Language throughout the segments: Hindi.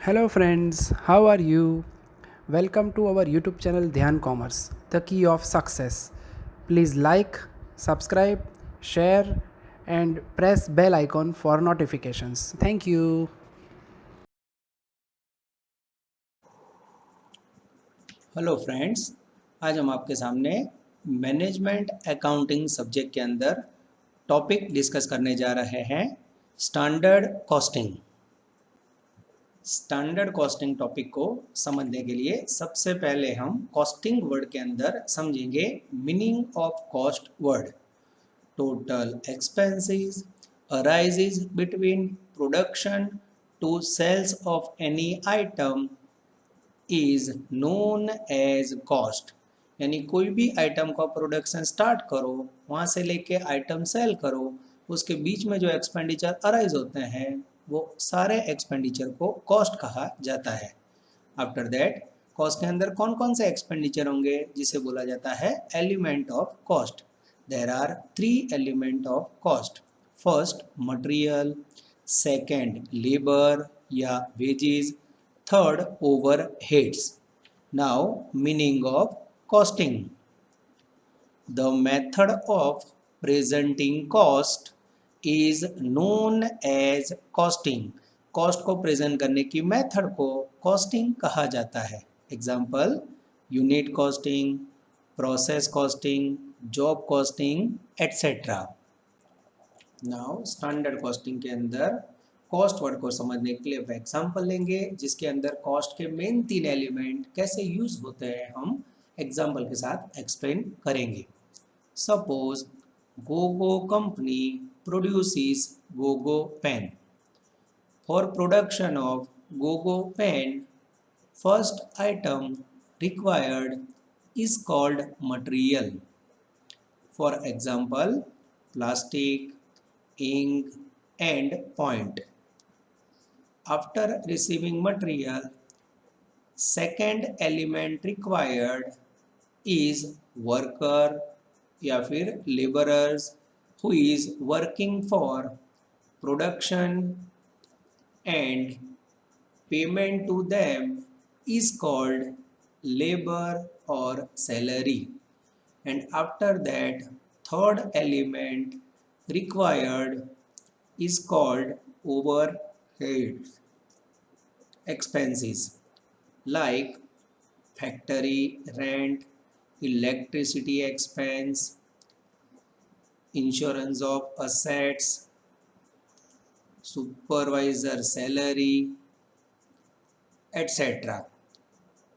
Hello friends, how are you? Welcome to our YouTube channel Dhyan Commerce, the key of success. Please like, subscribe, share and press bell icon for notifications. Thank you. Hello friends. आज हम आपके सामने मैनेजमेंट अकाउंटिंग सब्जेक्ट के अंदर टॉपिक डिस्कस करने जा रहे हैं standard costing. Standard costing topic को समझने के लिए सबसे पहले हम कॉस्टिंग वर्ड के अंदर समझेंगे meaning of cost word. Total expenses arises between production to sales of any item is known as cost. यानी कोई भी आइटम का प्रोडक्शन स्टार्ट करो, वहाँ से लेके आइटम सेल करो, उसके बीच में जो एक्सपेंडिचर अराइज होते हैं वो सारे एक्सपेंडिचर को कॉस्ट कहा जाता है। आफ्टर दैट कॉस्ट के अंदर कौन कौन से एक्सपेंडिचर होंगे जिसे बोला जाता है element of cost. There are 3 element of cost. First material, second labour या wages, third overheads. Now meaning of costing. The method of presenting cost is known as costing. Cost को प्रेजेंट करने की मेथड को कॉस्टिंग कहा जाता है। Example unit costing, process costing, job costing etcetera. Now standard costing के अंदर कॉस्ट वर्ड को समझने के लिए एग्जाम्पल लेंगे जिसके अंदर कॉस्ट के मेन 3 एलिमेंट कैसे यूज होते हैं हम एग्जाम्पल के साथ एक्सप्लेन करेंगे। Suppose Gogo company produces Gogo pen. For production of Gogo pen first item required is called material. For example plastic, ink and point. After receiving material, second element required is worker या फिर laborers who is working for production and payment to them is called labor or salary. And after that third element required is called overhead expenses like factory rent, electricity expense, insurance of assets, supervisor salary, etc.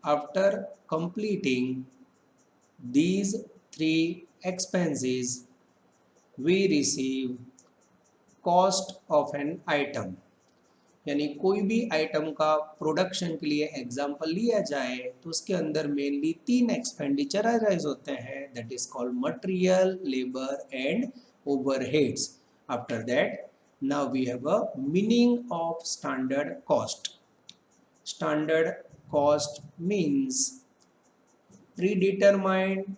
After completing these 3 expenses, we receive cost of an item. यानी कोई भी आइटम का प्रोडक्शन के लिए एग्जांपल लिया जाए तो उसके अंदर मेनली 3 एक्सपेंडिचर अराइज होते हैं, that is called material, labour and overheads. After that now we have a meaning of standard cost. Standard cost means predetermined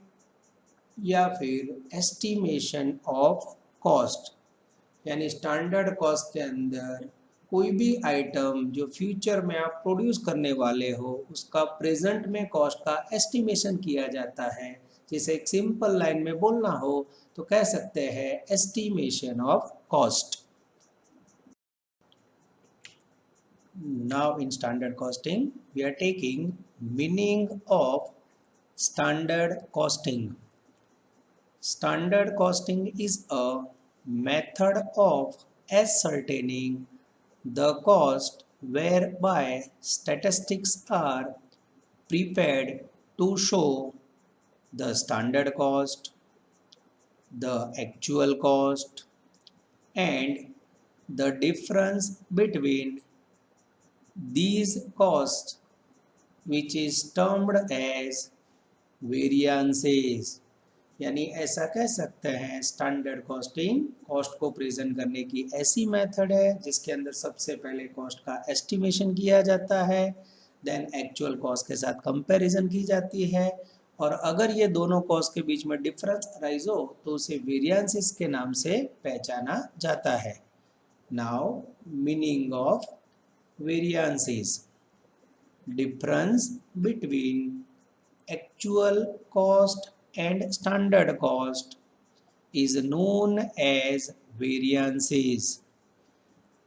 या फिर एस्टिमेशन ऑफ कॉस्ट। यानी स्टैंडर्ड कॉस्ट के अंदर कोई भी आइटम जो फ्यूचर में आप प्रोड्यूस करने वाले हो उसका प्रेजेंट में कॉस्ट का एस्टिमेशन किया जाता है। जैसे एक सिंपल लाइन में बोलना हो तो कह सकते हैं estimation of cost. Now in standard costing we are taking meaning of standard costing. Standard costing is a method of ascertaining the cost whereby statistics are prepared to show the standard cost, the actual cost and the difference between these costs, which is termed as variances। यानी ऐसा कह सकते हैं स्टैंडर्ड कॉस्टिंग कॉस्ट को प्रेजेंट करने की ऐसी मेथड है जिसके अंदर सबसे पहले कॉस्ट का एस्टिमेशन किया जाता है, देन एक्चुअल कॉस्ट के साथ कंपैरिजन की जाती है और अगर ये दोनों कॉस्ट के बीच में डिफरेंस अराइज हो तो उसे वेरिएंसेस के नाम से पहचाना जाता है। Now meaning of variances. difference between actual cost and standard cost is known as variances.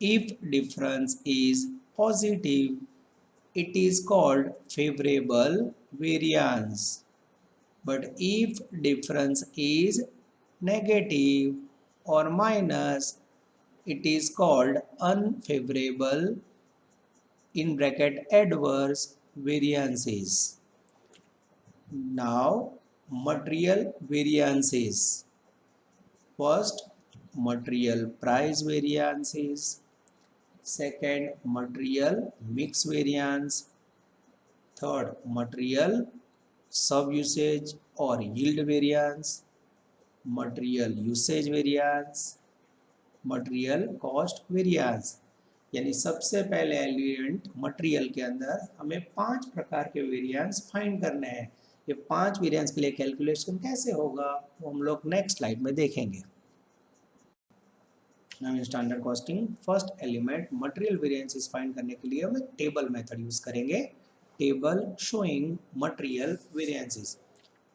If difference is positive, it is called favorable variance. But if difference is negative or minus, it is called unfavorable in bracket adverse variances. Now material variances. First, material price variances. Second, material mix variance. Third, material sub-usage or yield variance. Material usage variance. Material cost variance. यानी सबसे पहले एलिमेंट मटेरियल के अंदर हमें 5 प्रकार के वेरिएंस फाइंड करने हैं। ये 5 वेरिएंस के लिए कैलकुलेशन कैसे होगा वो हम लोग नेक्स्ट स्लाइड में देखेंगे। Now in standard costing first element material variances find करने के लिए हम एक टेबल मेथड यूज करेंगे। Table showing material variances.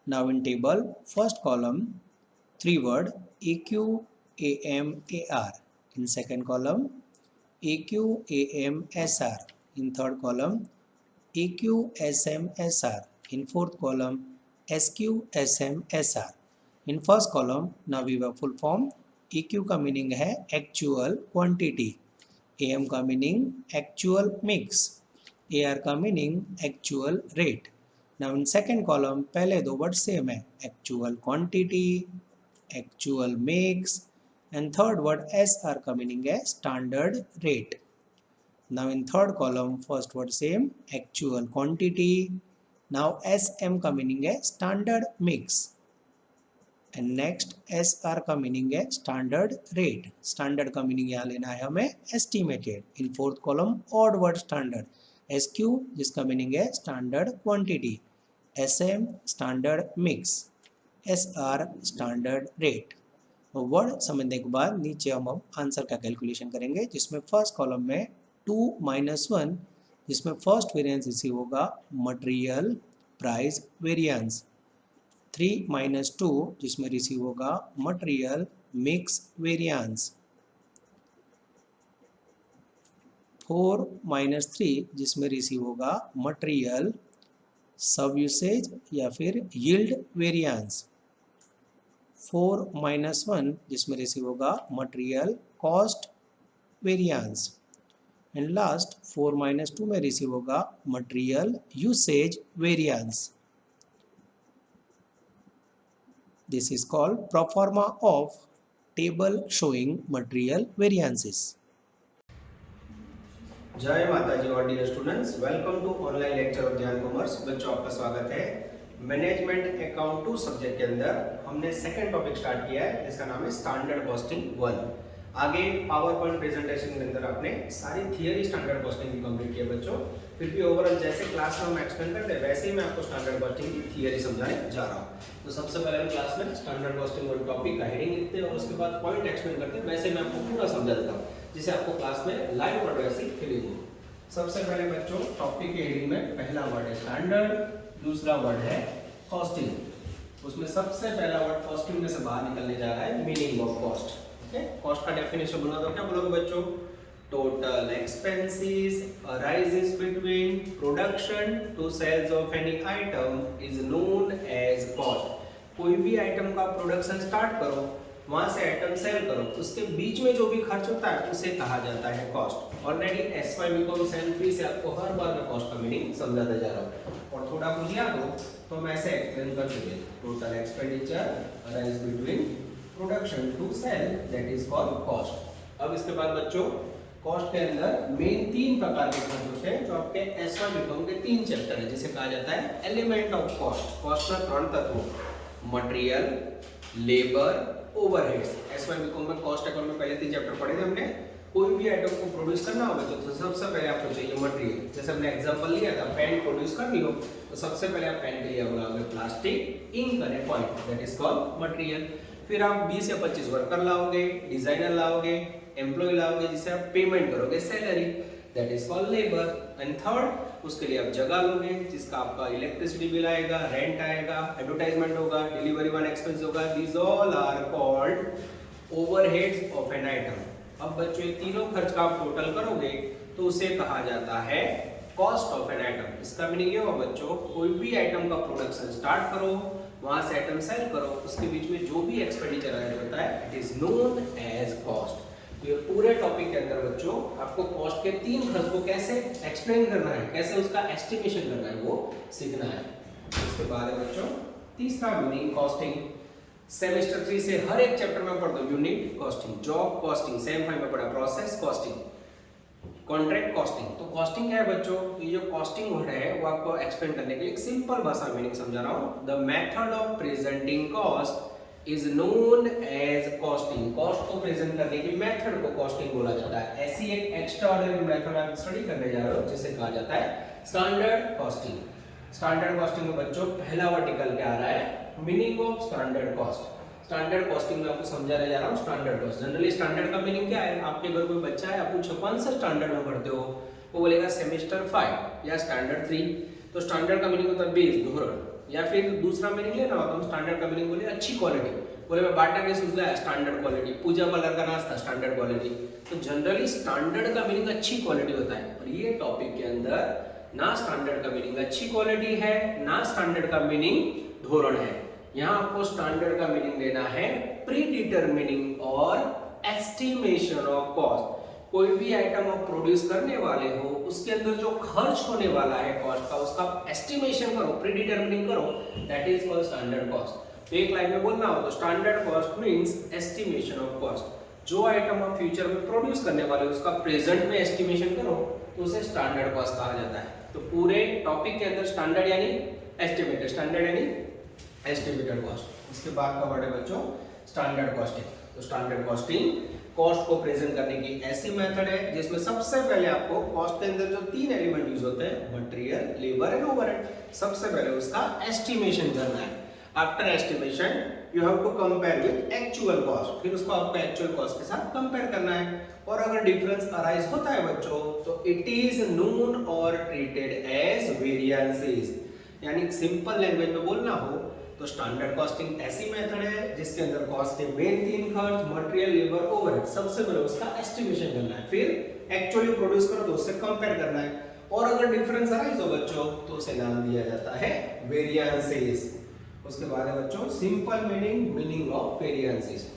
Now in table first column 3 word AQ AM AR. In second column AQ AM SR. In third column AQ SM SR. In fourth column SQ SM SR. In first column now we have full form। EQ का मीनिंग है एक्चुअल क्वांटिटी, AM का मीनिंग एक्चुअल मिक्स, AR का meaning actual rate. Now in second column पहले दो वर्ड सेम है, actual quantity, actual mix, and third word SR का meaning है standard rate। Now in third column first word same actual quantity, now SM का meaning है standard mix and next SR का meaning है standard rate। standard का meaning यहाँ लेना है हमें estimated। in fourth column odd word standard, SQ जिसका meaning है standard quantity, SM standard mix, SR standard rate। Word समझने के बाद नीचे हम आंसर का कैलकुलेशन करेंगे, जिसमें फर्स्ट कॉलम में 2 - 1 जिसमें फर्स्ट वेरिएंस रिसीव होगा मटेरियल प्राइस वेरिएंस, 3 - 2 जिसमें रिसीव होगा मटेरियल मिक्स वेरिएंस, 4 - 3 जिसमें रिसीव होगा मटेरियल सब यूसेज या फिर यील्ड वेरिएंस, 4 - 1 जिसमें रिसीव होगा material cost variance and last 4 - 2 में रिसीव होगा material usage variance. This is called proforma of table showing material variances. जय माता जी और dear students, welcome to online lecture of Dhyan commerce. बच्चों आपका स्वागत है। मैनेजमेंट अकाउंट 2 सब्जेक्ट के अंदर हमने सेकंड टॉपिक स्टार्ट किया है जिसका नाम है स्टैंडर्ड कॉस्टिंग 1। आगे पावर पॉइंट प्रेजेंटेशन के अंदर आपने सारी थियरी स्टैंडर्ड कॉस्टिंग की कंप्लीट किया बच्चों। फिर भी ओवरऑल जैसे क्लास में हम एक्सप्लेन करते हैं वैसे ही मैं आपको स्टैंडर्ड कॉस्टिंग की थियरी समझाने जा रहा हूँ। तो सबसे पहले हम क्लास में स्टैंडर्ड कॉस्टिंग 1 टॉपिक का हेडिंग लिखते हैं और उसके बाद पॉइंट एक्सप्लेन करते हैं। वैसे मैं आपको पूरा समझा देता हूँ जिससे आपको क्लास में लाइव और वैसी फीलिंग हो। सबसे पहले बच्चों टॉपिक के हेडिंग में पहला वर्ड है स्टैंडर्ड, दूसरा वर्ड है कॉस्टिंग। उसमें सबसे पहला वर्ड कॉस्टिंग में से बाहर निकलने जा रहा है meaning of cost. Okay, cost का डेफिनेशन बोलना तो क्या बोलोगे बच्चों? Total expenses arises between production to sales of any item is known as cost. कोई भी आइटम का प्रोडक्शन स्टार्ट करो, वहां से आइटम सेल करो, उसके बीच में जो भी खर्च होता है उसे कहा जाता है cost. Already SY B Com sem 3 से आपको हर बार मैं कॉस्ट का मीनिंग समझाता जा रहा हूँ और थोड़ा कुछ याद हो तो मैं ऐसे एक्सप्लेन कर दूंगा। Total expenditure arise between production to sale that is called cost. अब इसके बाद बच्चों कॉस्ट के अंदर मेन 3 प्रकार के खर्च होते हैं जो आपके SY बीकॉम के 3 चैप्टर है जिसे कहा जाता है एलिमेंट ऑफ कॉस्ट। कॉस्ट में 3 तत्व, material, labour, overheads. SY B Com में कॉस्ट अकाउंट में पहले 3 चैप्टर पढ़े थे हमने। कोई भी आइटम को प्रोड्यूस करना हो बच्चों तो सबसे पहले आपको चाहिए मटेरियल। जैसे हमने एग्जांपल लिया था, पेन प्रोड्यूस करनी हो तो सबसे पहले आप पेन के लिए लगाओगे plastic, ink and point, that is called material. फिर आप 20 या 25 वर्कर लाओगे, डिजाइनर लाओगे, एम्प्लॉय लाओगे जिसे आप पेमेंट करोगे salary, that is called labour. And third उसके लिए आप जगह लोगे जिसका आपका इलेक्ट्रिसिटी बिल आएगा, रेंट आएगा, एडवर्टाइजमेंट होगा, डिलीवरी वन एक्सपेंस होगा। These all are called overheads of an item. अब बच्चों ये तीनों खर्च का आप टोटल करोगे तो उसे कहा जाता है कॉस्ट ऑफ एन आइटम। इसका मीनिंग ये होगा बच्चों, कोई भी आइटम का प्रोडक्शन स्टार्ट करो, वहां से आइटम सेल करो, उसके बीच में जो भी एक्सपेंडिचर आया होता है it is known as cost. तो ये पूरे टॉपिक के अंदर बच्चों आपको कॉस्ट के तीन खर्च को कैसे एक्सप्लेन करना है, कैसे उसका एस्टिमेशन करना है वो सीखना है। उसके बाद है बच्चों तीसरा मीनिंग कॉस्टिंग। सेमेस्टर 3 से हर एक चैप्टर में पढ़ दो unit costing, job costing, same 5 में पढ़ा प्रोसेस कॉस्टिंग, कॉन्ट्रैक्ट कॉस्टिंग। तो कॉस्टिंग क्या है बच्चों, ये जो कॉस्टिंग वर्ड है वो आपको एक्सप्लेन करने के लिए एक सिंपल भाषा मीनिंग समझा रहा हूं। The method of presenting cost is known as costing. Cost को प्रेजेंट करने की मेथड को कॉस्टिंग बोला जाता है। ऐसी एक एक्स्ट्राऑर्डिनरी मेथड आप स्टडी करने जा रहे हो जिसे कहा जाता है स्टैंडर्ड कॉस्टिंग। स्टैंडर्ड कॉस्टिंग में बच्चों पहला वर्टिकल क्या आ रहा है, meaning of standard cost. Standard costing में आपको समझाने जा रहा हूं स्टैंडर्ड कॉस्ट। जनरली स्टैंडर्ड का मीनिंग क्या है, आपके घर कोई बच्चा है, आप पूछो कौन सा स्टैंडर्ड में पढ़ते हो, वो बोलेगा सेमेस्टर 5 या स्टैंडर्ड 3। तो स्टैंडर्ड का मीनिंग होता है बेस, धोरण। या फिर दूसरा मीनिंग लेना हो तो हम स्टैंडर्ड का मीनिंग बोले अच्छी क्वालिटी, बोले मैं बाटा के शूज लाया स्टैंडर्ड क्वालिटी, पूजा पार्लर का नाश्ता स्टैंडर्ड क्वालिटी। तो जनरली स्टैंडर्ड का मीनिंग अच्छी क्वालिटी होता है, और ये टॉपिक के अंदर ना स्टैंडर्ड का मीनिंग अच्छी क्वालिटी है, ना स्टैंडर्ड का मीनिंग धोरण है। यहाँ आपको स्टैंडर्ड का मीनिंग देना है प्री डिटरमिनिंग और एस्टिमेशन ऑफ कॉस्ट। कोई भी आइटम आप प्रोड्यूस करने वाले हो उसके अंदर जो खर्च होने वाला है कॉस्ट का, उसका एस्टिमेशन करो, प्री डिटरमिनिंग करो, that is called standard cost. तो एक लाइन में बोलना हो तो standard cost means estimation of cost. जो आइटम आप फ्यूचर में प्रोड्यूस करने वाले हो उसका प्रेजेंट में एस्टिमेशन करो तो उसे स्टैंडर्ड कॉस्ट कहा जाता है। तो पूरे टॉपिक के अंदर स्टैंडर्ड यानी एस्टिमेटेड, स्टैंडर्ड यानी एस्टिमेटेड कॉस्ट। उसके बाद का वर्ड है बच्चों स्टैंडर्ड कॉस्टिंग। तो स्टैंडर्ड कॉस्टिंग कॉस्ट को प्रेजेंट करने की ऐसी मेथड है जिसमें सबसे पहले आपको कॉस्ट के अंदर जो तीन एलिमेंट यूज होते हैं, मटेरियल, लेबर एंड ओवरहेड, सबसे पहले उसका एस्टिमेशन करना है। After estimation you have to compare with actual cost, फिर उसको आपको एक्चुअल कॉस्ट के साथ कंपेयर करना है। और अगर डिफरेंस अराइज होता है बच्चों तो इट इज नोन और ट्रीटेड एज वेरिएंसेस। यानी सिंपल लैंग्वेज में बोलना हो तो स्टैंडर्ड कॉस्टिंग ऐसी मेथड है जिसके अंदर कॉस्ट के मेन तीन खर्च, मटेरियल, लेबर, ओवरहेड, सबसे पहले उसका एस्टिमेशन करना है, फिर एक्चुअली प्रोड्यूस करो तो उससे कंपेयर करना है। और अगर डिफरेंस अराइज हो बच्चों तो उसे नाम दिया जाता है वेरिएंसेस। उसके बाद है बच्चों सिंपल मीनिंग ऑफ वेरिएंसेस।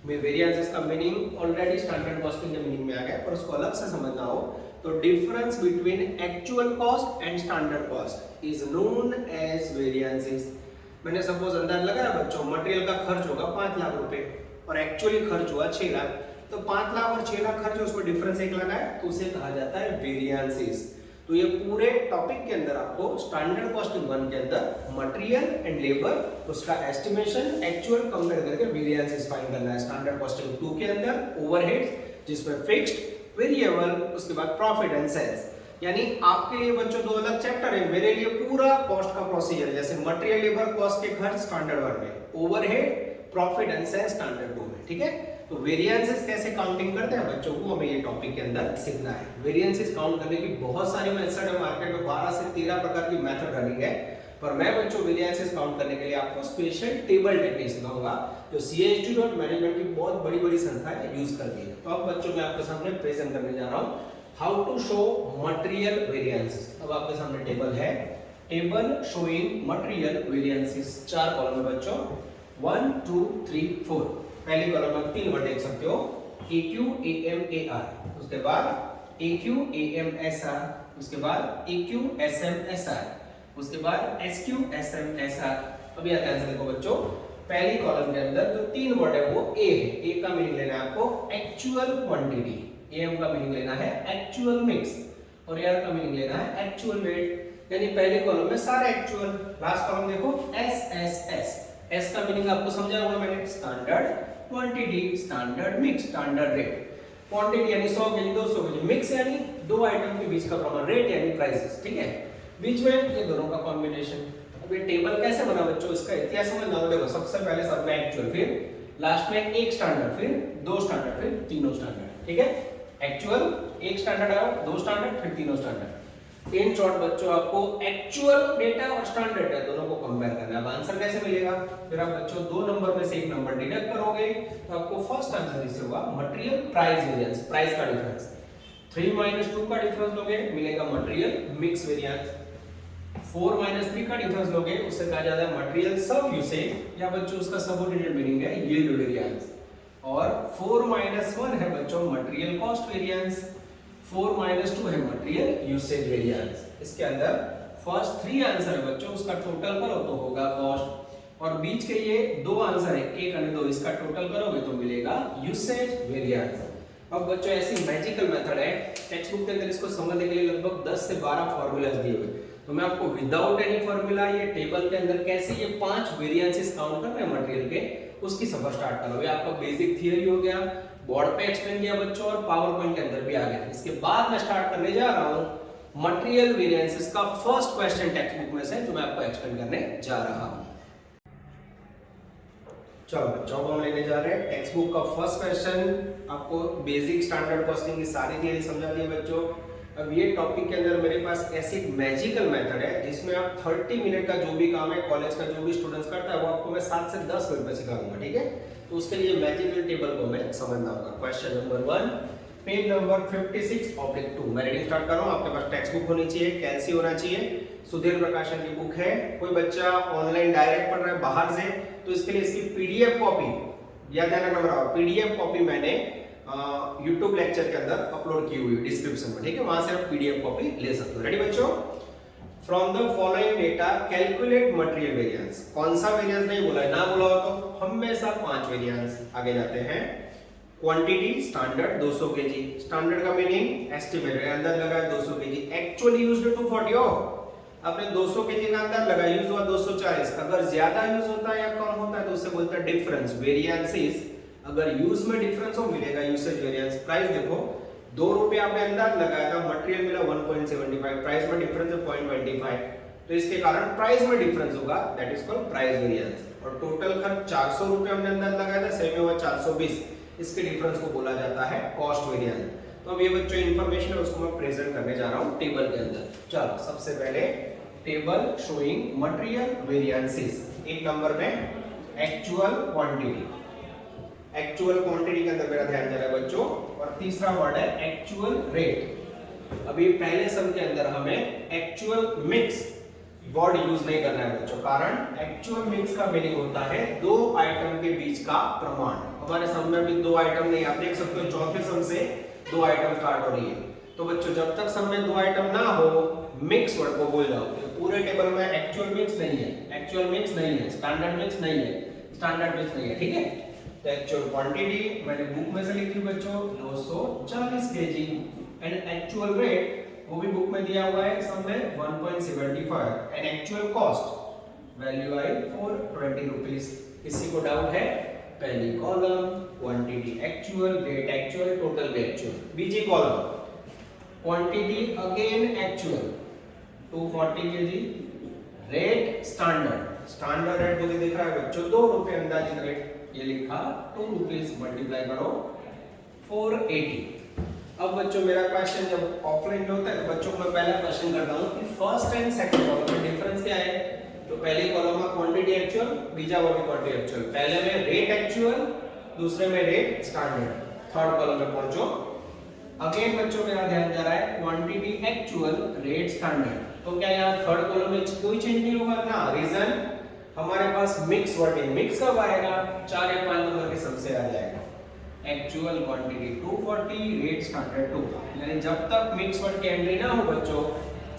में वेरिएंसेस का मीनिंग ऑलरेडी स्टैंडर्ड कॉस्टिंग के मीनिंग में आ गया, पर उसको अलग से समझना हो तो difference between actual cost and standard cost is known as variances. मैंने सपोज अंदाज लगाया बच्चों मटेरियल का खर्च होगा 5 लाख रुपए और एक्चुअली खर्च हुआ 6 लाख, तो 5 लाख और 6 लाख खर्च है उसमें डिफरेंस 1 लाख है तो उसे कहा जाता है वेरिएंसेस। तो ये पूरे टॉपिक के अंदर आपको स्टैंडर्ड कॉस्टिंग 1 के अंदर मटेरियल एंड लेबर, उसका एस्टिमेशन, एक्चुअल कंपेयर करके वेरिएंसेस फाइंड करना है। स्टैंडर्ड कॉस्टिंग 2 के अंदर ओवरहेड्स जिसमें फिक्स्ड, वेरिएबल, उसके बाद प्रॉफिट एंड सेल्स। यानी आपके लिए बच्चों दो अलग चैप्टर है, मेरे लिए पूरा कॉस्ट का प्रोसीजर, जैसे मटेरियल, लेबर, कॉस्ट के खर्च स्टैंडर्ड 1 में, overhead, profit and sales standard 2 में, ठीक है। तो वेरिएंसेस कैसे काउंटिंग करते हैं बच्चों को हमें ये टॉपिक के अंदर सीखना है। वेरिएंसेस काउंट करने की बहुत सारी मेथड है, मार्केट में 12 से 13 प्रकार की मेथड रनिंग है, पर मैं बच्चों वेरिएंसेस काउंट करने के लिए आपको स्पेशल टेबल टेक्निक सिखाऊंगा जो CHT मैनेजमेंट की बहुत बड़ी संस्थाएं यूज करती है। तो अब बच्चों मैं आपके सामने प्रेजेंट करने जा रहा हूं how to show material variances. अब आपके सामने टेबल है, table showing material variances. 4 column है बच्चों, 1 2 3 4। पहली कॉलम में 3 वर्ड देख सकते हो, AQ AM AR, उसके बाद AQ AM SR, उसके बाद AQ SM SR, उसके बाद SQ SM SR। अब यहाँ ध्यान से देखो बच्चों, पहली कॉलम के अंदर जो 3 वर्ड है वो A है। A का मीनिंग लेना है आपको एक्चुअल क्वांटिटी, AM का मीनिंग लेना है एक्चुअल मिक्स, और AR का मीनिंग लेना है एक्चुअल वेट। यानी पहली कॉलम में सारे एक्चुअल। लास्ट कॉलम देखो SSS, S का मीनिंग आपको समझा होगा मैंने, standard quantity, standard mix, standard rate. Quantity यानी 100 केजी 200 केजी, मिक्स यानी दो आइटम के बीच का प्रमाण, रेट यानी प्राइसेस, ठीक है। बीच में ये दोनों का कॉम्बिनेशन। अब ये टेबल कैसे बना बच्चों, इसका इतिहास समझना होगा। देखो सबसे पहले सब में एक्चुअल, फिर लास्ट में एक स्टैंडर्ड, फिर 2 स्टैंडर्ड, फिर तीनों स्टैंडर्ड, ठीक है। एक्चुअल, एक स्टैंडर्ड आया, 2 स्टैंडर्ड, फिर तीनों स्टैंडर्ड। इन शॉर्ट बच्चों आपको एक्चुअल डेटा और स्टैंडर्ड डेटा दोनों को कंपेयर करना है। अब आंसर कैसे मिलेगा? फिर आप बच्चों दो नंबर में से एक नंबर डिडक्ट करोगे तो आपको फर्स्ट आंसर इससे होगा मटेरियल प्राइस वेरिएंस, प्राइस का डिफरेंस। 3 - 2 का डिफरेंस लोगे मिलेगा मटेरियल मिक्स वेरिएंस। 4 - 3 का डिफरेंस लोगे उससे कहा जाता है मटेरियल सब यूसेज, या बच्चों उसका सबऑर्डिनेट मीनिंग है यील्ड वेरिएंस। और 4 - 1 है बच्चों मटेरियल कॉस्ट वेरिएंस। 4 - 2 है मटेरियल यूसेज वेरिएंस। इसके अंदर फर्स्ट 3 आंसर है बच्चों, उसका टोटल करो तो होगा कॉस्ट, और बीच के ये 2 आंसर है 1 और 2, इसका टोटल करोगे तो मिलेगा यूसेज वेरिएंस। अब बच्चों ऐसी मैजिकल मेथड है, टेक्स्ट बुक के अंदर इसको समझने के लिए लगभग 10 से 12 फार्मूलाज दिए हुए, तो मैं आपको विदाउट एनी फार्मूला ये टेबल के अंदर कैसे ये 5 वेरिएंसेस काउंट करने हैं मटेरियल के, उसकी सफर स्टार्ट करोगे। आपका बेसिक थियरी हो गया, बोर्ड पे एक्सप्लेन किया बच्चों, और पावर पॉइंट के अंदर भी आ गया। इसके बाद मैं स्टार्ट करने जा रहा हूं मटेरियल वेरिएंसेस का फर्स्ट क्वेश्चन टेक्स्ट बुक में से, जो मैं आपको एक्सप्लेन करने जा रहा हूं। चलो बच्चों हम लेने जा रहे हैं टेक्स्ट बुक का फर्स्ट क्वेश्चन। आपको बेसिक स्टैंडर्ड कॉस्टिंग की सारी थियरी समझा दी है बच्चों। अब ये टॉपिक के अंदर मेरे पास ऐसी मैजिकल मेथड है जिसमें आप 30 मिनट का जो भी काम है कॉलेज का जो भी स्टूडेंट्स करता है वो आपको मैं 7 से 10 मिनट में सिखा दूंगा, ठीक है? तो उसके लिए मैजिकल टेबल को मैं समझना होगा। Question number 1, page number 56/2। मैं रीडिंग स्टार्ट कर रहा हूं। आपके पास टेक्स्ट बुक होनी चाहिए, कैसी होना चाहिए, सुधीर प्रकाशन की बुक है। कोई बच्चा ऑनलाइन डायरेक्ट पढ़ रहा है बाहर से, तो इसके लिए इसकी पीडीएफ कॉपी याद रखना नंबर आओ, पीडीएफ कॉपी मैंने YouTube लेक्चर के अंदर अपलोड की हुई डिस्क्रिप्शन में, ठीक है? वहां से आप पीडीएफ कॉपी ले सकते हो। रेडी बच्चों? From the following data calculate material variance. कौन सा वेरिएंस नहीं बोला है, ना बोला हो तो हमेशा 5 वेरिएंस। आगे जाते हैं। क्वांटिटी स्टैंडर्ड 200 केजी, स्टैंडर्ड का मीनिंग एस्टिमेट है, अंदर लगा है 200 केजी, एक्चुअली यूज्ड 240 हो, आपने 200 केजी का अंदर लगा, यूज हुआ 240। अगर ज्यादा यूज होता है या कम होता है तो उसे बोलते हैं डिफरेंस, वेरिएंसेस। अगर यूज में डिफरेंस हो मिलेगा यूसेज वेरिएंस। प्राइस देखो 2 रुपए आपने अंदाज लगाया था, मटेरियल मिला 1.75, प्राइस में डिफरेंस है 0.25, तो इसके कारण प्राइस में डिफरेंस होगा, that is called price variance. और टोटल खर्च 400 रुपए हमने अंदाज लगाया था, सही में हुआ 420, इसके डिफरेंस को बोला जाता है कॉस्ट वेरिएंस। तो अब ये बच्चों इंफॉर्मेशन है उसको मैं प्रेजेंट करने जा रहा हूं टेबल के अंदर। चलो सबसे पहले table showing material variances. 1 number में एक्चुअल क्वांटिटी, एक्चुअल क्वांटिटी के अंदर मेरा ध्यान जा रहा है बच्चों। और तीसरा वर्ड है एक्चुअल रेट। अभी पहले सम के अंदर हमें एक्चुअल मिक्स वर्ड यूज नहीं करना है बच्चों, कारण एक्चुअल मिक्स का मीनिंग होता है 2 आइटम के बीच का प्रमाण। हमारे सम में भी 2 आइटम नहीं, आप देख सकते हो चौथे सम से 2 आइटम स्टार्ट हो रही है। तो बच्चों जब तक सम में 2 आइटम ना हो मिक्स वर्ड को बोल जाओ। पूरे टेबल में एक्चुअल मिक्स नहीं है, एक्चुअल मिक्स नहीं है, स्टैंडर्ड मिक्स नहीं है, स्टैंडर्ड मिक्स नहीं है, ठीक है? तो एक्चुअल क्वांटिटी मैंने बुक में से लिखी बच्चों 240 केजी, एंड एक्चुअल रेट वो भी बुक में दिया हुआ है सम में 1.75, एंड एक्चुअल कॉस्ट वैल्यू आई 420 रुपीस। किसी को डाउट है? पहली column quantity actual, rate actual, total भी एक्चुअल। बीजी column quantity again actual 240 KG, rate standard, standard rate मुझे दिख रहा है बच्चों 2 रुपए अंदाजित रेट, ये लिखा 2 रुपीस, मल्टीप्लाई करो 480। अब बच्चों मेरा क्वेश्चन जब ऑफलाइन में होता है तो बच्चों को मैं पहला क्वेश्चन करता हूं कि फर्स्ट एंड सेकंड कॉलम में डिफरेंस क्या है। तो पहले कॉलम में क्वांटिटी एक्चुअल, बीजा वो भी क्वांटिटी एक्चुअल, पहले में रेट एक्चुअल, दूसरे में रेट स्टैंडर्ड, थर्ड कॉलम में पहुंचो। अगेन बच्चों मेरा ध्यान जा रहा है क्वांटिटी एक्चुअल, रेट स्टैंडर्ड, तो क्या यहाँ थर्ड कॉलम में कोई चेंज नहीं होगा ना? रीजन हमारे पास मिक्स वर्ड है, मिक्स कब आएगा? 4 या 5 नंबर के सबसे आ जाएगा। एक्चुअल क्वांटिटी 240, रेट स्टैंडर्ड 2, यानी जब तक मिक्स वर्ड की एंट्री ना हो बच्चों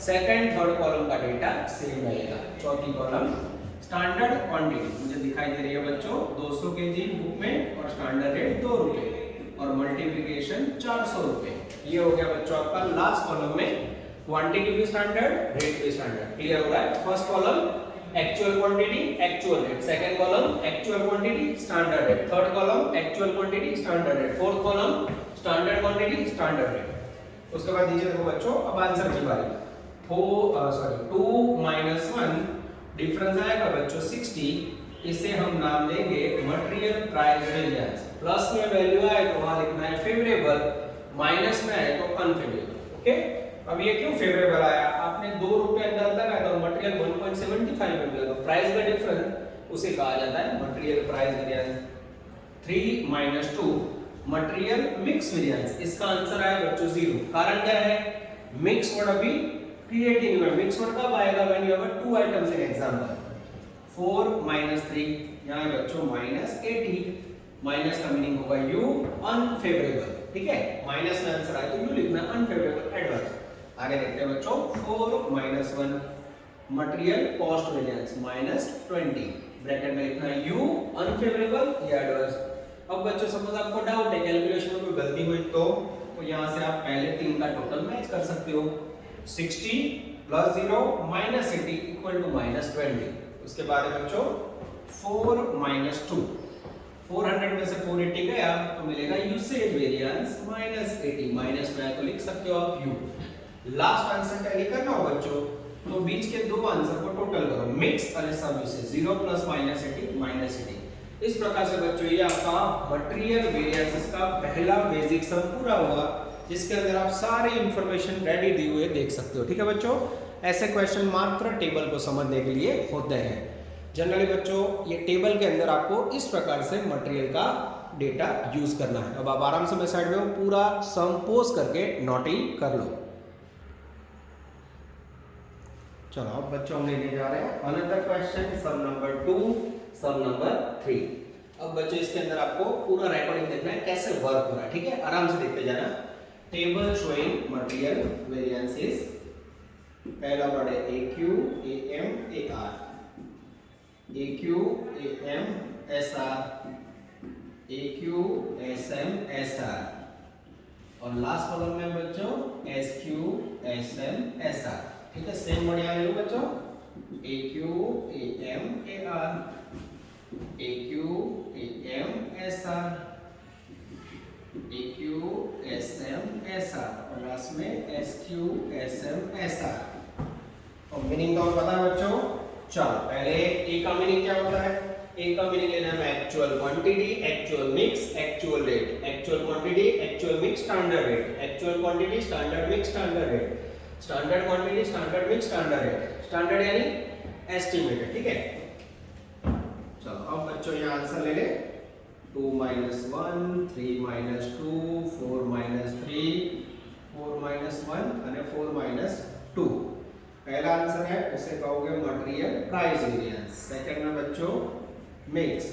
सेकंड थर्ड कॉलम का डेटा सेम रहेगा। चौथी कॉलम स्टैंडर्ड क्वांटिटी मुझे दिखाई दे रही है बच्चों 200 केजी बुक में, और स्टैंडर्ड रेट 2 रुपए, और मल्टीप्लिकेशन 400 रुपए। ये हो गया बच्चों आपका लास्ट कॉलम में क्वांटिटी भी स्टैंडर्ड, रेट भी स्टैंडर्ड। क्लियर हो रहा है? First column actual quantity, actual rate, second column actual quantity, standard rate, third column actual quantity, standard rate, fourth column standard quantity, standard rate. उसके बाद दीजिए देखो बच्चों अब आंसर की बारी। 2 माइनस 1 डिफरेंस आएगा बच्चों 60, इसे हम नाम देंगे मटेरियल प्राइस वेरिएंस। प्लस में वैल्यू आए तो वहां लिखना है फेवरेबल, माइनस में आए तो अनफेवरेबल। ओके, अब ये क्यों फेवरेबल आया 55 में मिला, तो प्राइस का डिफरेंस उसे कहा जाता है material price variance. 3 minus 2 material mix variance, इसका आंसर आया बच्चों 0। कारण क्या है, मिक्स वर्ड अभी क्रिएट ही नहीं हुआ। मिक्स वर्ड कब आएगा, when you have 2 items in example. 4 minus 3 यहाँ है बच्चों माइनस 80, माइनस का मीनिंग होगा यू अनफेवरेबल, ठीक है। माइनस में आंसर आए तो यू लिखना, अनफेवरेबल एडवर्स। आगे देखते हैं बच्चों, 4 minus 1 material cost variance minus 20, bracket में लिखना यू अनफेवरेबल या एडवर्स। अब बच्चों सपोज आपको डाउट है, कैलकुलेशन में कोई गलती हुई तो यहाँ से आप पहले 3 का टोटल मैच कर सकते हो। 60 plus 0 minus 80 equal to minus 20। उसके बाद है बच्चों 4 माइनस 2, 400 में से 480 गया तो मिलेगा यूसेज वेरिएंस माइनस 80, माइनस में तो लिख सकते हो आप यू। लास्ट आंसर टैली करना हो बच्चों, तो बीच के दो आंसर को टोटल करो, मिक्स और सब यूसेज, 0 प्लस माइनस 80 माइनस 80। इस प्रकार से बच्चों ये आपका मटेरियल वेरिएंसेस का पहला बेसिक सम पूरा हुआ, जिसके अंदर आप सारी इंफॉर्मेशन रेडी दी हुई देख सकते हो, ठीक है बच्चों। ऐसे क्वेश्चन मात्र टेबल को समझने के लिए होते हैं। जनरली बच्चों ये टेबल के अंदर आपको इस प्रकार से मटेरियल का डेटा यूज करना है। अब आप आराम से मैं साइड में पूरा सम पोज करके नोटिंग कर लो। चलो अब बच्चों हम लेने जा रहे हैं अनदर क्वेश्चन, सम नंबर 2, सम नंबर 3। अब बच्चों इसके अंदर आपको पूरा रिकॉर्डिंग देखना है कैसे वर्क हो रहा है, ठीक है। आराम से देखते जाना। टेबल शोइंग मटेरियल वेरिएंसेस, पहला वर्ड है AQ AM AR, AQ AM SR, AQ SM SR, और लास्ट कॉलम में बच्चों SQ SM SR, ठीक है। सेम वर्ड यहाँ ले लो बच्चों, AQ AM AR, AQ AM SR, AQ SM SR, और लास्ट में SQ SM SR। और मीनिंग तो पता है बच्चों। चलो पहले ए का मीनिंग क्या होता है, ए का मीनिंग लेना है actual quantity, actual mix, actual rate. Actual quantity, actual mix, standard rate. Actual quantity, standard mix, standard rate. Standard quantity, standard mix, standard rate. Standard यानी एस्टिमेटेड, ठीक है। चलो अब बच्चों ये आंसर ले ले, 2 माइनस 1, 3 माइनस 2, 4 माइनस 3, 4 माइनस 1 અને 4 माइनस 2। पहला आंसर है उसे कहोगे मटेरियल प्राइस वेरिएंस, सेकंड में बच्चों मिक्स,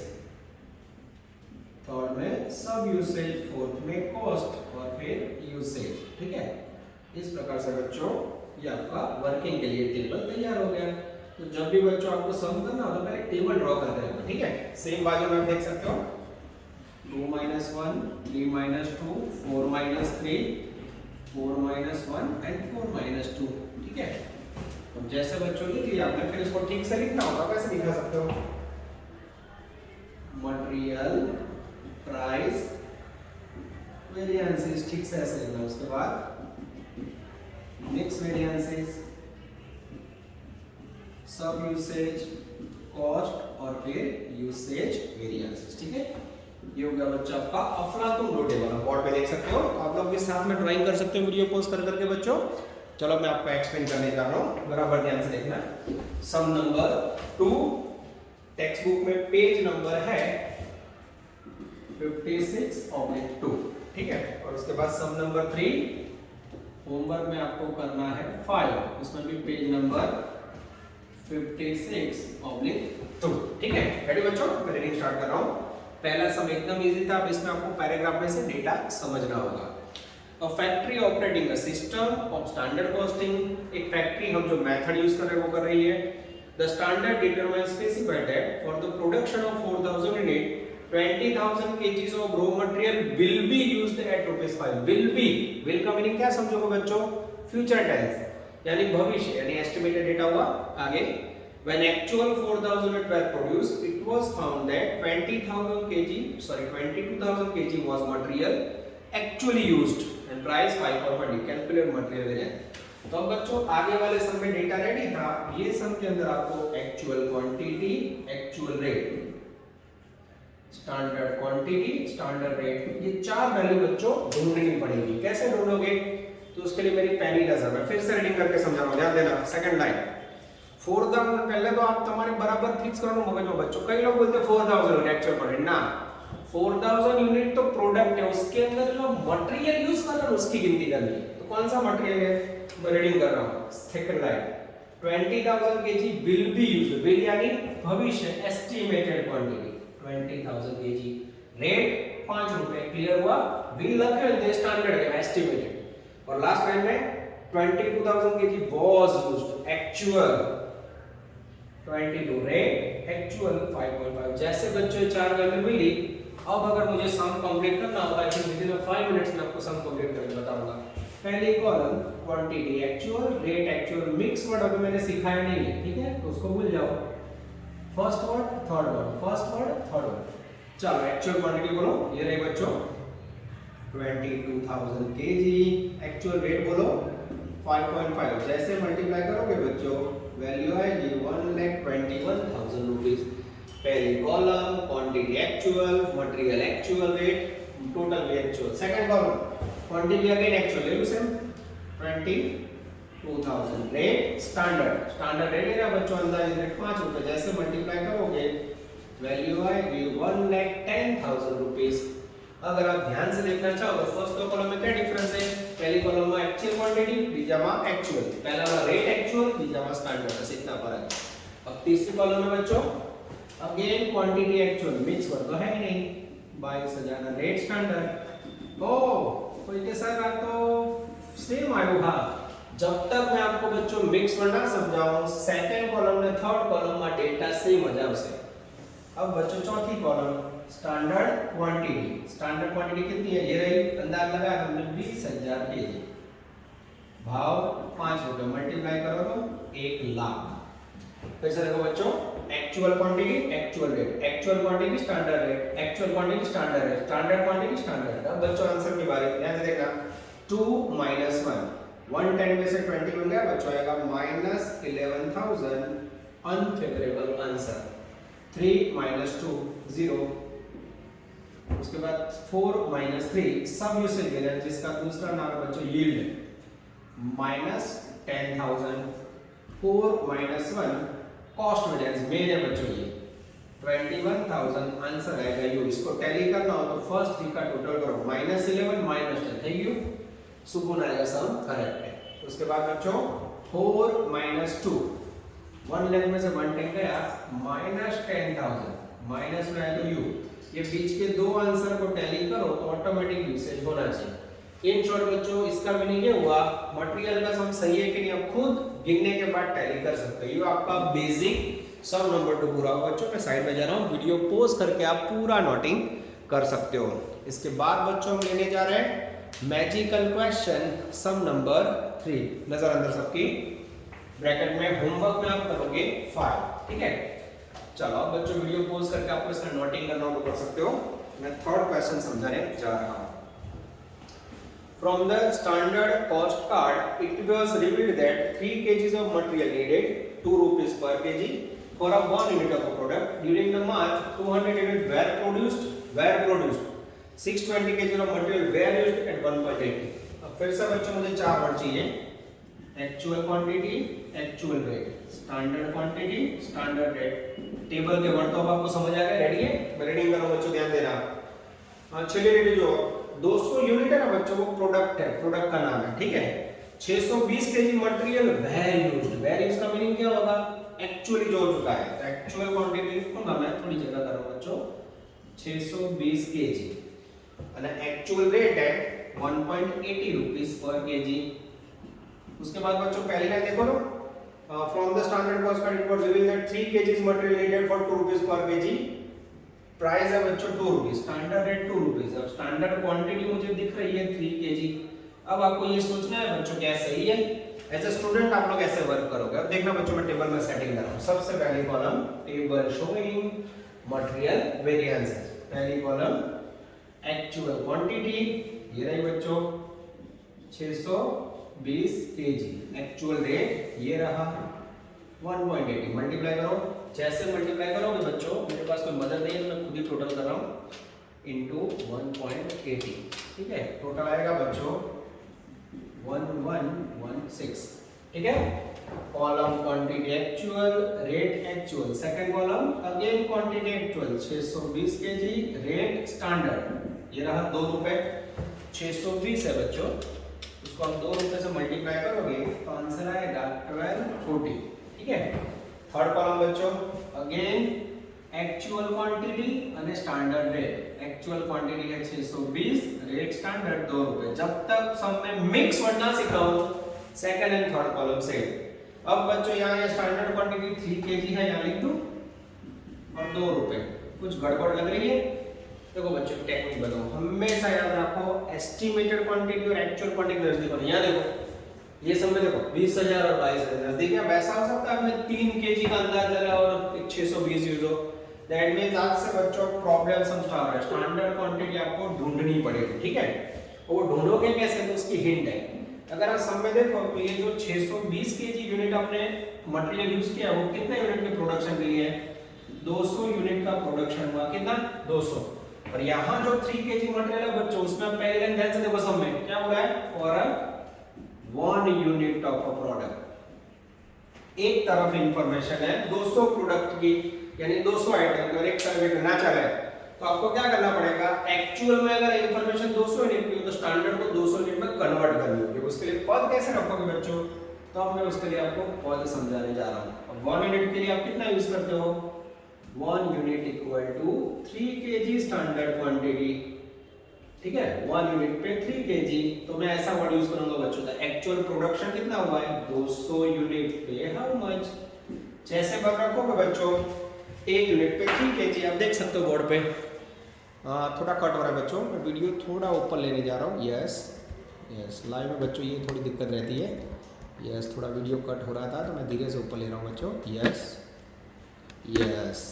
थर्ड में सब यूसेज, फोर्थ में कॉस्ट और फिर यूसेज, ठीक है। इस प्रकार से बच्चों ये आपका वर्किंग के लिए टेबल तैयार हो गया। तो जब भी बच्चों आपको सम करना हो तो पहले टेबल ड्रॉ करते रहना, ठीक है। सेम बाजू में आप देख सकते हो 2 minus 1, 3 minus 2, 4 minus 3, 4 minus 1 and 4 minus 2, ठीक है। तो जैसे बच्चों लिख लिया आपने, फिर इसको ठीक से लिखना होगा। कैसे लिखा सकते हो, मटेरियल प्राइस वेरिएंसेस, ठीक से ऐसे लिखना। उसके बाद मिक्स वेरिएंसेस, सब यूसेज, कॉस्ट और फिर यूसेज वेरिएंसेस, ठीक है। ये हो गया बच्चा आपका अफलातुन रो टेबल। बोर्ड पे देख सकते हो, आप लोग भी साथ में ड्राइंग कर सकते हो वीडियो पॉज कर करके बच्चों। चलो मैं आपको एक्सप्लेन करने जा रहा हूँ, बराबर ध्यान से देखना। सम नंबर 2, टेक्स्ट बुक में पेज नंबर है 56/2, ठीक है। और उसके बाद सम नंबर 3 होमवर्क में आपको करना है 5, इसमें भी पेज नंबर 56/2, ठीक है। रेडी बच्चों, मैं रीडिंग स्टार्ट कर रहा हूँ। पहला सम एकदम इजी था, अब इसमें आपको पैराग्राफ में से डेटा समझना होगा। A factory operating a system of standard costing, एक फैक्ट्री हम जो मेथड यूज कर रहे हैं वो कर रही है। The standard determines specified that for the production of 4000 unit, 20,000 kgs of raw material will be used at ₹5। will be, will का मीनिंग क्या समझोगे बच्चों, फ्यूचर टेंस यानी भविष्य, यानी एस्टिमेटेड डेटा हुआ। आगे when actual 4000 unit were produced, it was found that 22,000 kg was material actually used and price 5/20, calculate material variance। तो अब बच्चों आगे वाले सम में डेटा रेडी था, ये सम के अंदर आपको actual quantity, actual rate, standard quantity, standard rate, ये 4 वैल्यू बच्चों ढूंढनी पड़ेगी। कैसे ढूंढोगे, तो उसके लिए मेरी पहली नजर में फिर से रीडिंग करके समझा रहा हूं, ध्यान देना। सेकंड लाइन, 4000 पहले तो आप तुम्हारे बराबर फिक्स करो मगज में बच्चों। कई लोग बोलते हैं 4000 एक्चुअल क्वांटिटी ना, 4000 यूनिट तो प्रोडक्ट है, उसके अंदर जो मटेरियल यूज कर रहा है उसकी गिनती करनी है। तो कौन सा मटेरियल है, मैं रीडिंग कर रहा हूं second line, 20000 kg will be used, will यानी भविष्य, एस्टिमेटेड क्वांटिटी 20000 kg, रेट 5 रुपए, क्लियर हुआ। will लगे दे स्टैंडर्ड है एस्टिमेटेड। और लास्ट लाइन में 22000 kg was used, actual 22, rate actual 5.5। जैसे बच्चों 4 वैल्यू मिली, अब अगर मुझे सम कंप्लीट करना होगा तो विद इन 5 मिनट्स में आपको सम कंप्लीट करके बताऊंगा। पहली column quantity actual, rate actual, mix word अभी मैंने सिखाया नहीं है, ठीक है, तो उसको भूल जाओ। First word third word, first word third word. चलो एक्चुअल क्वांटिटी बोलो, ये रही बच्चों 22000 kg, एक्चुअल रेट बोलो 5.5। जैसे मल्टीप्लाई करोगे बच्चों वैल्यू आएगी 1,21,000 रुपीस। पहली column quantity actual, material actual, rate total भी actual. Second column quantity again actual, ले लो same 22,000, rate standard, standard rate है बच्चों अंदाज रेट 5 रुपए। जैसे मल्टीप्लाई करोगे वैल्यू आएगी 1,10,000 रुपीस। अगर आप ध्यान से देखना चाहो तो फर्स्ट दो कॉलम में क्या डिफरेंस है, पहली कॉलम में एक्चुअल क्वांटिटी, बीजा में एक्चुअल, पहला वाला रेट एक्चुअल, बीजा में स्टैंडर्ड, बस इतना फर्क है। अब तीसरी कॉलम में बच्चों again quantity actual, mix word तो है ही नहीं, 22,000 रेट स्टैंडर्ड। ओ कोई के सर आप तो सेम आयो। हां, जब तक मैं आपको बच्चों मिक्स वर्ड ना समझाऊं, सेकंड कॉलम में थर्ड कॉलम में डेटा सेम हो जाए उसे। अब बच्चों चौथी column standard quantity, standard quantity कितनी है, ये रही, अंदाज लगाया हमने 20,000 kg, भाव 5 रुपए, मल्टीप्लाई करो तो 1 लाख। फिर से देखो बच्चों actual quantity actual rate, actual quantity standard rate, actual quantity standard rate, standard quantity standard. अब बच्चों आंसर की बारी, ध्यान से देखना 2 - 1, 110 में से 20 बन गया बच्चों, आएगा -11,000, अनफेवरेबल आंसर। 3 - 2 0, उसके बाद 4 - 3 सब यूसेज वेरिएंस, जिसका दूसरा नाम है बच्चों यील्ड, -10,000, 4 - 1 कॉस्ट वेरिएंस मेन है बच्चों ये 21,000 आंसर आएगा यू। इसको टैली करना हो तो फर्स्ट 3 का टोटल करो, -11 -10, थैंक यू, सुकून आएगा, सम करेक्ट है। उसके बाद बच्चों 4 - 2, 1 लेंथ में से 1 10 गया, -10,000, माइनस में आए तो यू, ये बीच के दो आंसर को टैली करो तो ऑटोमेटिक यूसेज होना चाहिए। इन शॉर्ट बच्चों इसका मीनिंग ये हुआ मटेरियल का सम सही है कि नहीं आप खुद गिनने के बाद टैली कर सकते हो। ये आपका बेसिक सम नंबर 2 पूरा हुआ बच्चों। मैं साइड में जा रहा हूँ, वीडियो पॉज करके आप पूरा नोटिंग कर सकते हो। इसके बाद बच्चों हम लेने जा रहे हैं मैजिकल क्वेश्चन सम नंबर 3। नजर अंदर सबकी, ब्रैकेट में होमवर्क में आप करोगे 5, ठीक है। चलो अब बच्चों वीडियो पॉज करके आपको इसका नोटिंग करना हो तो कर सकते हो। मैं थर्ड क्वेश्चन समझाने जा रहा हूँ। From the standard cost card, it was revealed that 3 kgs of material needed, 2 rupees per kg for a 1 unit of a product. During the March, 200 units were produced. 620 kg of material were used at 1.80. अब फिर से बच्चों मुझे 4 वर्ड चाहिए, actual quantity, actual rate, standard quantity, standard rate. Table के वर्ड तो अब आपको समझ आ गया, रेडी है? मैं रीडिंग कर रहा हूं बच्चों, ध्यान देना। हाँ चलिए रेडी, जो 200 यूनिट है ना बच्चों, वो प्रोडक्ट है, प्रोडक्ट का नाम है, ठीक है। 620 केजी मटेरियल वेर यूज्ड का मीनिंग क्या होगा? एक्चुअली जो हो चुका है। तो एक्चुअल क्वांटिटी लिखूंगा मैं, थोड़ी जगह करो बच्चों, 620 केजी और एक्चुअल रेट है 1.80 रुपीस पर केजी। उसके बाद बच्चों पहली लाइन देखो ना, from the standard cost card it was revealed that 3 kgs material needed for 2 rupees पर केजी। प्राइस है बच्चों 2 रुपीस, स्टैंडर्ड रेट 2 रुपीस। अब स्टैंडर्ड क्वांटिटी मुझे दिख रही है 3 केजी। अब आपको ये सोचना है बच्चों क्या सही है, एज अ स्टूडेंट आप लोग ऐसे वर्क करोगे। अब देखना बच्चों मैं टेबल में सेटिंग कर रहा हूं। सबसे पहली column table showing material variances, पहली कॉलम एक्चुअल क्वांटिटी, ये रही बच्चों 620 केजी, एक्चुअल रेट ये रहा 1.80, मल्टीप्लाई करो। जैसे मल्टीप्लाई करोगे बच्चों, मेरे पास कोई मदद नहीं है, मैं खुद ही टोटल कर रहा हूं, इनटू 1.80, ठीक है। टोटल आएगा बच्चों 1116, ठीक है। Column quantity actual, rate actual, second column again quantity actual 620 KG, rate standard, ये रहा 2 रुपए, 620 है बच्चों, उसको हम 2 रुपए से मल्टीप्लाई करोगे तो आंसर आएगा 1240, ठीक है। थर्ड कॉलम बच्चों अगेन एक्चुअल क्वांटिटी અને स्टैंडर्ड रेट, एक्चुअल क्वांटिटी है 620, रेट स्टैंडर्ड 2 रुपए। जब तक सब में मिक्स वर्ड ना सिखाऊं सेकंड एंड थर्ड कॉलम से। अब बच्चों यहाँ ये स्टैंडर्ड क्वांटिटी 3 केजी है, यहाँ लिख दूं और 2 रुपए, कुछ गड़बड़ लग रही है? देखो बच्चों टेक्निक बताओ, हमेशा याद रखो एस्टिमेटेड क्वांटिटी और एक्चुअल क्वांटिटी नजदीक होनी। यहाँ देखो ये सब में देखो 20,000 और 22,000 नजदीक है, वैसा हो सकता है आपने 3 केजी का अंदाज लगा और 620 यूज हो। दैट मींस आज से बच्चों प्रॉब्लम हम स्टार्ट है, स्टैंडर्ड क्वांटिटी आपको ढूंढनी पड़ेगी, ठीक है। और वो ढूंढोगे कैसे, तो उसकी हिंट है। अगर आप सब में देखो तो ये जो 620 केजी यूनिट आपने मटेरियल यूज किया वो कितने यूनिट के प्रोडक्शन के लिए है? 200 यूनिट का प्रोडक्शन हुआ, कितना? 200। और यहाँ जो 3 केजी मटेरियल है बच्चों उसमें पहले लाइन ध्यान से देखो, सब में क्या बोला है? For 1 unit of a product. एक तरफ इंफॉर्मेशन है 200 प्रोडक्ट की, यानी 200 आइटम की, और एक तरफ एक नेचुरल है। तो आपको क्या करना पड़ेगा, एक्चुअल में अगर इंफॉर्मेशन 200 यूनिट की हो तो स्टैंडर्ड को 200 यूनिट में कन्वर्ट करनी होगी। उसके लिए पद कैसे रखोगे बच्चों, तो अब मैं उसके लिए आपको पद समझाने जा रहा हूं। अब 1 यूनिट के लिए आप कितना यूज करते हो? 1 unit equal to 3 kg standard quantity, ठीक है। 1 यूनिट पे 3 केजी, तो मैं ऐसा वर्ड यूज करूंगा बच्चों, द एक्चुअल प्रोडक्शन कितना हुआ है? 200 यूनिट पे हाउ मच। जैसे पद रखोगे बच्चों 1 यूनिट पे 3 केजी, आप देख सकते हो बोर्ड पे। थोड़ा कट हो रहा है बच्चों, मैं वीडियो थोड़ा ऊपर लेने जा रहा हूँ। यस यस, लाइव में बच्चों ये थोड़ी दिक्कत रहती है। यस, थोड़ा वीडियो कट हो रहा था तो मैं धीरे से ऊपर ले रहा हूँ बच्चों। यस यस,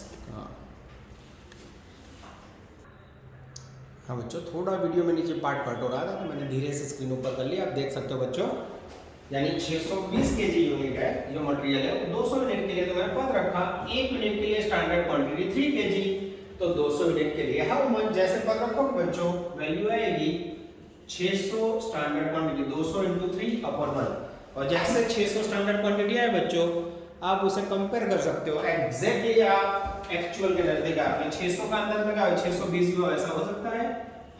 हाँ बच्चों, थोड़ा वीडियो में नीचे पार्ट कट हो रहा था तो मैंने धीरे से स्क्रीन ऊपर कर लिया। आप देख सकते हो बच्चों, यानी 620 केजी यूनिट है जो मटेरियल है, 200 यूनिट के लिए तो मैंने पद रखा, 1 यूनिट के लिए स्टैंडर्ड क्वांटिटी 3 केजी, तो 200 यूनिट के लिए हाउ मच। जैसे पद रखोगे बच्चों वैल्यू आएगी 600 स्टैंडर्ड क्वांटिटी 200 × 3 अपॉन 1। और जैसे 600 स्टैंडर्ड क्वांटिटी है बच्चों, आप उसे कंपेयर कर सकते हो एग्जैक्टली आप एक्चुअल के नजदीक। आपने 600 का अंदाज लगाया, 620 भी ऐसा हो सकता है।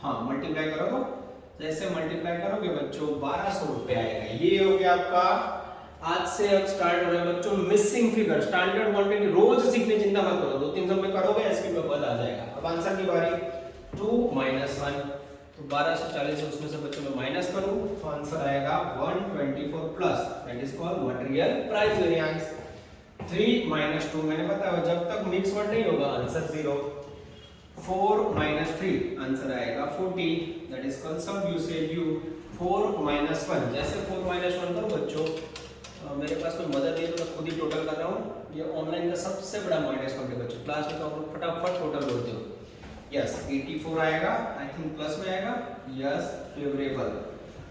हाँ, मल्टीप्लाई करो तो जैसे मल्टीप्लाई करोगे बच्चों 1200 रुपए आएगा। ये हो गया आपका। आज से अब स्टार्ट हो रहा है बच्चों मिसिंग फिगर, स्टैंडर्ड क्वांटिटी रोज सीखने चिंता मत करो, 2-3 सब में करोगे इसके में पद आ जाएगा। अब आंसर की बारी 2 - 1, तो 1240 उसमें से बच्चों में माइनस करूं तो आंसर आएगा 124 plus, that is called material price variance. 3 - 2 मैंने बताया जब तक मिक्स वर्ड नहीं होगा आंसर 0। 4 - 3 आंसर आएगा 40, दैट इज कॉल्ड सब यूसेज यू। 4 - 1, जैसे 4 - 1 करो बच्चों, मेरे पास कोई मदद नहीं है तो मैं खुद ही टोटल कर रहा हूँ। ये ऑनलाइन का सबसे बड़ा माइनस पॉइंट है बच्चों, क्लास में तो आप लोग फटाफट टोटल बोलते हो। यस 84 आएगा, आई थिंक प्लस में आएगा। यस फेवरेबल,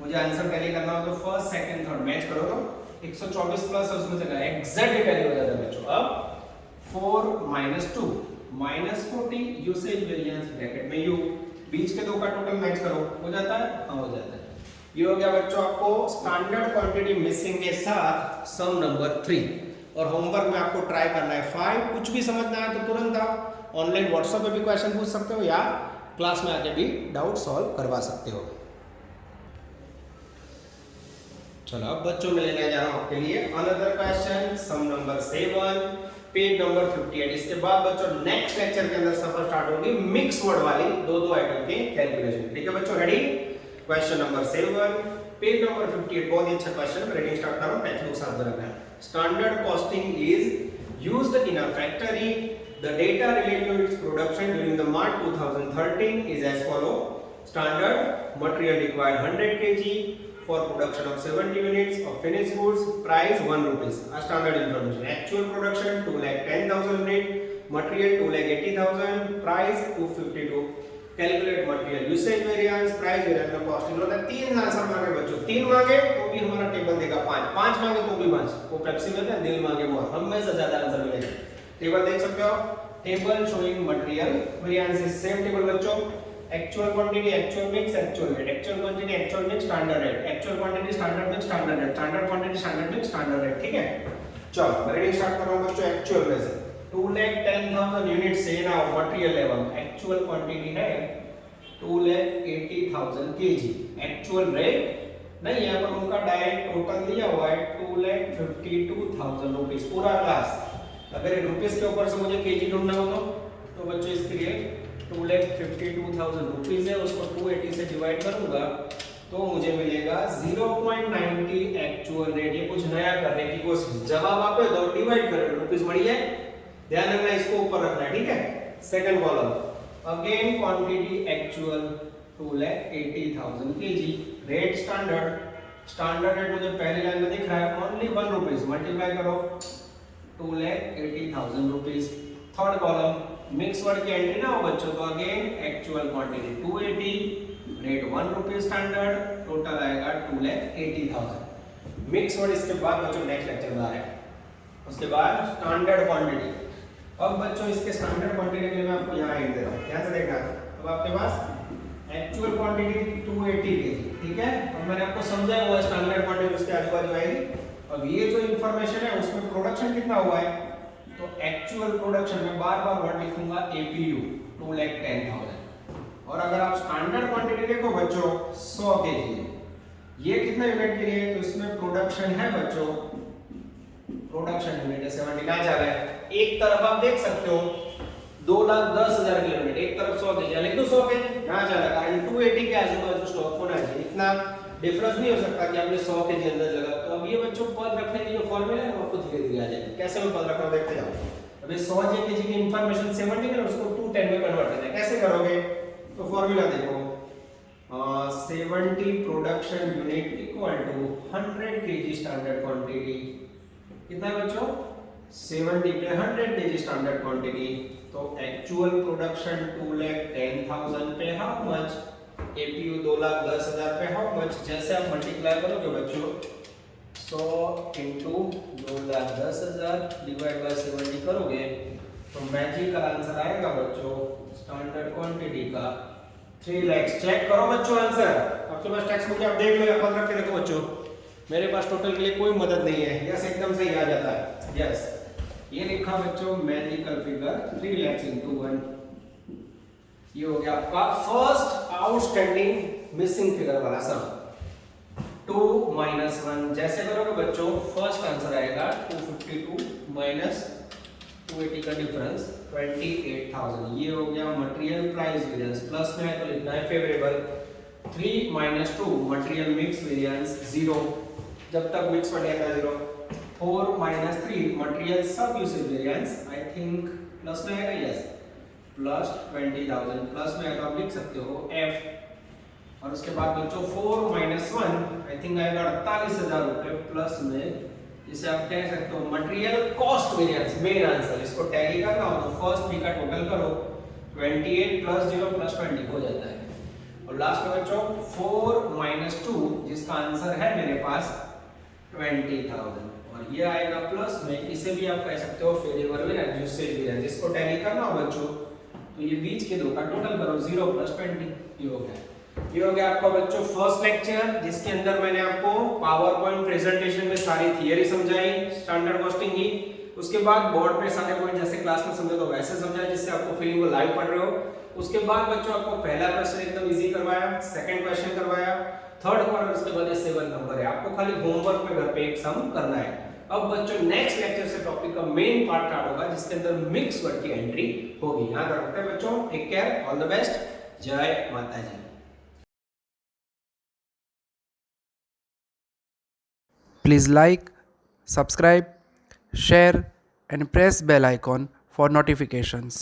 मुझे आंसर टैली करना हो तो फर्स्ट सेकंड थर्ड मैच करो तो 124 प्लस उसमें से एग्जैक्ट टैली हो जाता है बच्चों। अब 4 - 2 -40 यूसेज वेरिएंस ब्रैकेट में यू, बीच के दो का टोटल मैच करो, हो जाता है? हाँ हो जाता है। ये हो गया बच्चों आपको स्टैंडर्ड क्वांटिटी मिसिंग के साथ सम नंबर 3। और होमवर्क में आपको ट्राई करना है 5। कुछ भी समझ ना आए तो तुरंत आप ऑनलाइन व्हाट्सएप पे भी क्वेश्चन पूछ सकते हो या क्लास में आके भी डाउट सॉल्व करवा सकते हो। चलो अब बच्चों में लेने जा रहा हूं आपके लिए अनदर क्वेश्चन, सम नंबर 7, पेज नंबर 58। इसके बाद बच्चों नेक्स्ट लेक्चर के अंदर सफर स्टार्ट होगी मिक्स वर्ड वाली 2-2 आइटम के कैलकुलेशन। ठीक है बच्चों, ready? Question number 7, page number 58। बहुत ही अच्छा क्वेश्चन है, रेडिंग स्टार्ट कर रहा हूं, टेक्स्ट बुक साथ में रखना है। Standard costing is used in a factory, the data related to its production during the March 2013 is as follow. Standard material required 100 kg for production of 70 units of finished goods, price 1 rupees, a standard information. Actual production 2,10,000 unit, material 2,80,000, price 252. Calculate material usage variance, price variance and cost. इन्होंने 3 आंसर मांगे बच्चों, 3 मांगे तो भी हमारा टेबल देगा 5, 5 मांगे तो भी 5। वो पेप्सी में है, दिल मांगे मोर, हम में से ज्यादा आंसर मिलेगा। टेबल देख सकते हो, table showing material variance is same table बच्चों। Actual quantity, actual mix, actual rate, actual quantity, actual mix, standard rate, actual quantity, standard mix, standard rate, standard quantity, standard mix, standard rate. ठीक है, चलो मैं रीडिंग स्टार्ट कर रहा हूं बच्चों एक्चुअल में से। 2,10,000 यूनिट से ना मटेरियल लेवल, एक्चुअल क्वांटिटी है 2,80,000 केजी। एक्चुअल रेट नहीं है पर उनका डायरेक्ट टोटल दिया हुआ है 2,52,000 रुपीस पूरा क्लास। अगर ये रुपीस के ऊपर से मुझे केजी ढूंढना हो तो बच्चों इसके लिए 2,52,000 रुपीस है, उसको 280 से डिवाइड करूंगा तो मुझे मिलेगा 0.90 एक्चुअल रेट। ये कुछ नया करने की कोशिश, जवाब आप दो डिवाइड करें रुपीस बढ़िया है, ध्यान रखना इसको ऊपर रखना है। ठीक है, second column again quantity actual 2,80,000 KG, rate standard, standard rate मुझे पहली लाइन में दिख रहा है ओनली 1 रुपीस, मल्टीप्लाई करो 2,80,000 rupees. Third column mix word की एंट्री ना हो बच्चों तो again actual quantity 280, rate 1 rupees standard, total आएगा 2,80,000। मिक्स वर्ड इसके बाद बच्चों नेक्स्ट लेक्चर में आ रहा है। उसके बाद स्टैंडर्ड क्वांटिटी। अब बच्चों इसके स्टैंडर्ड क्वांटिटी के लिए मैं आपको यहाँ हिंट दे रहा हूँ, ध्यान से देखना। अब आपके पास एक्चुअल क्वांटिटी 280 केजी, ठीक है, अब मैंने आपको समझाया हुआ स्टैंडर्ड क्वांटिटी उसके आजू बाजू आएगी। अब ये जो इंफॉर्मेशन है उसमें प्रोडक्शन कितना हुआ है तो एक्चुअल प्रोडक्शन में बार बार वर्ड लिखूंगा एपीयू 2,10,000। और अगर आप स्टैंडर्ड क्वांटिटी देखो बच्चों 100 केजी, ये कितना यूनिट के लिए तो इसमें प्रोडक्शन है बच्चों, प्रोडक्शन यूनिट है 70 कहां जा रहा है, एक तरफ आप देख सकते हो 2,10,000 किलोमीटर, एक तरफ 100 केजी, लिख दो 100 केजी कहां जा रहा है, 280 के आजू बाजू स्टॉक होना चाहिए, इतना डिफरेंस नहीं हो सकता कि आपने 100 केजी अंदर लगा। तो अब ये बच्चों पद रखने की जो फॉर्मूला है वो आपको धीरे धीरे आ जाएगी। कैसे मैं पद रख रहा हूं देखते जाओ। अब ये 100 केजी की इंफॉर्मेशन 70 है उसको 210 में कन्वर्ट करना है, कैसे करोगे तो फॉर्मूला देखो 70 production unit equal to 100 kg standard quantity. कितना है बच्चों 70 पे 100 केजी स्टैंडर्ड क्वांटिटी, तो एक्चुअल प्रोडक्शन 2,10,000 पे हाउ मच, एपीयू 2,10,000 पे हाउ मच। जैसे आप मल्टीप्लाई करोगे बच्चों 100 इंटू 2,10,000 डिवाइड बाय 70 करोगे तो मैजिकल आंसर आएगा बच्चों स्टैंडर्ड क्वांटिटी का 3 लाख। चेक करो बच्चों आंसर, आपके पास टेक्स्ट बुक आप देख लो या पढ़ रख के देखो बच्चों, मेरे पास टोटल के लिए कोई मदद नहीं है। यस एकदम सही आ जाता है, यस ये लिखा बच्चों मैजिकल फिगर 3 लाख इंटू 1। ये हो गया आपका फर्स्ट आउटस्टैंडिंग मिसिंग फिगर वाला सम 2 - 1। जैसे करोगे बच्चों फर्स्ट आंसर आएगा 252 माइनस 280 का डिफरेंस 28,000। ये हो गया मटेरियल प्राइस वेरिएंस, प्लस में है तो लिखना है फेवरेबल। 3 - 2 मटेरियल मिक्स वेरिएंस 0, जब तक मिक्स बढ़ेगा 0। 4 - 3 मटेरियल सब usage variance, I think plus में आएगा, यस प्लस 20,000, प्लस में है तो आप लिख सकते हो f। और उसके बाद बच्चों 4 - 1 आई थिंक आएगा 48,000 रुपए, प्लस में जिसे आप कह सकते हो material cost variance, main answer. इसको टैली करना हो तो फर्स्ट बी का टोटल करो 28 + 0 + 20 हो जाता है। और लास्ट में बच्चों 4 - 2 जिसका आंसर है मेरे पास 20,000, और ये आएगा प्लस में, इसे भी आप कह सकते हो फेवरेबल वेरिएंस यूसेज वेरिएंस। जिसको टैली करना हो बच्चों तो ये बीच के दो का टोटल करो 0 + 20, ये हो गया। ये हो गया आपका बच्चों फर्स्ट लेक्चर, जिसके अंदर मैंने आपको पावर पॉइंट प्रेजेंटेशन में सारी थियरी समझाई स्टैंडर्ड कॉस्टिंग की। उसके बाद बोर्ड पे सारे पॉइंट जैसे क्लास में समझे तो वैसे समझाया, जिससे आपको फीलिंग वो लाइव पढ़ रहे हो। उसके बाद बच्चों आपको पहला क्वेश्चन एकदम इजी करवाया, सेकंड क्वेश्चन करवाया, थर्ड क्वार्टर उसके बाद 7 नंबर है, आपको खाली होमवर्क में घर पे एक सम करना है। अब बच्चों नेक्स्ट लेक्चर से टॉपिक का मेन पार्ट स्टार्ट होगा, जिसके अंदर मिक्स वर्ड की एंट्री होगी। याद रखते हैं बच्चों, take care, all the best, जय माता जी। Please like, subscribe, share and press bell icon for notifications.